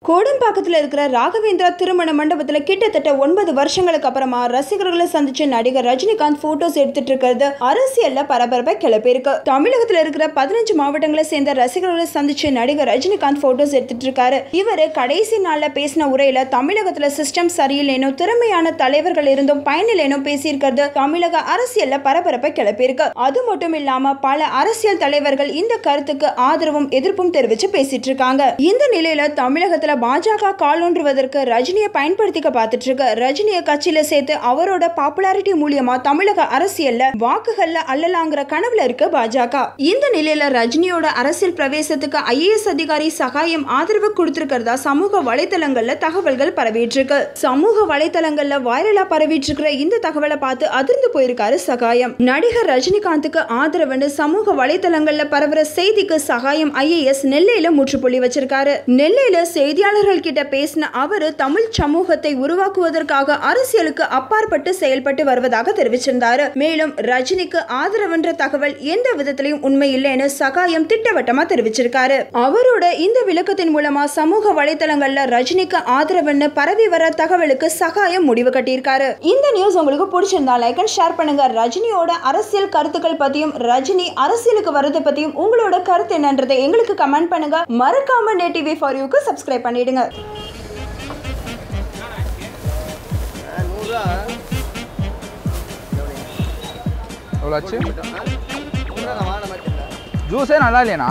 கோடம்பாக்கத்தில் இருக்கிற ராகவேந்திரா திருமண மண்டபத்தில் கிட்டத்தட்ட 9 வருஷங்களுக்கு அப்புறமா ரசிகர்களை சந்திச்ச நடிகர் ரஜினிகாந்த் போட்டோஸ் எடுத்துட்டு இருக்கிறது அரசியல்ல பரபரப்பை கிளப்பியிருக்கு. தமிழகத்தில் இருக்கிற 15 மாவட்டங்களை சேர்ந்த ரசிகர்களை சந்திச்ச நடிகர் ரஜினிகாந்த் போட்டோஸ் எடுத்துட்டு இருக்காரு. இவரு கடைசி நாள்ல பேசின உரையில தமிழகத்துல சிஸ்டம் சரியில்லைனும் திறமையான தலைவர்கள் இருந்தும் பயனில்லைனும் பேசியிருக்கிறது தமிழக அரசியல்ல பரபரப்பை கிளப்பியிருக்கு. அது மட்டும் இல்லாம பல அரசியல் தலைவர்கள் இந்த கருத்துக்கு ஆதரவும் எதிர்ப்பும் தெரிவிச்சு பேசிட்டு இருக்காங்க. இந்த நிலையில தமிழகத்துல பாஜக காலூன்றுவதற்கு ரஜினியை பயன்படுத்திக்க பார்த்துட்டு இருக்கு. ரஜினியை கட்சியில சேர்த்து அவரோட பாப்புலாரிட்டி மூலியமா தமிழக அரசியல்ல வாக்குகள்ல அல்லலாங்கிற கனவுல இருக்கு பாஜக. இந்த நிலையில ரஜினியோட அரசியல் பிரவேசத்துக்கு IAS அதிகாரி சகாயம் ஆதரவு கொடுத்திருக்கிறதா சமூக வலைதளங்கள்ல தகவல்கள் பரவிட்டு இருக்கு. சமூக வலைதளங்கள்ல வைரலா பரவிட்டு இருக்கிற இந்த தகவலை பார்த்து அதிர்ந்து போயிருக்காரு சகாயம். நடிகர் ரஜினிகாந்துக்கு ஆதரவுன்னு சமூக வலைதளங்கள்ல பரவுற செய்திக்கு சகாயம் IAS நெல்லையில முற்றுப்புள்ளி வச்சிருக்காரு. நெல்லையில செய்தியாளர்கள் கிட்ட பேசின அவரு தமிழ் சமூகத்தை உருவாக்குவதற்காக அரசியலுக்கு அப்பாற்பட்டு செயல்பட்டு வருவதாக தெரிவிச்சிருந்தாரு. மேலும் ரஜினிக்கு ஆதரவுன்ற தகவல் எந்த விதத்திலையும் உண்மை இல்லைன்னு சகாயம் திட்டவட்டமா தெரிவிச்சிருக்காரு. அவரோட இந்த விளக்கத்தின் மூலமா சமூக வலைதளங்கள்ல ரஜினிக்கு ஆதரவுன்னு பரவி வர தகவலுக்கு சகாயம் முடிவு கட்டியிருக்காரு. இந்த நியூஸ் உங்களுக்கு பிடிச்சிருந்தா லைக் அண்ட் ஷேர் பண்ணுங்க. ரஜினியோட அரசியல் கருத்துக்கள் பத்தியும் ரஜினி அரசியலுக்கு வரது பத்தியும் உங்களோட கருத்து என்னன்றதை எங்களுக்கு கமெண்ட் பண்ணுங்க. மறக்காம NET TV for you subscribe பண்ணிடுங்க. ஜூஸே நல்லா இல்லையா?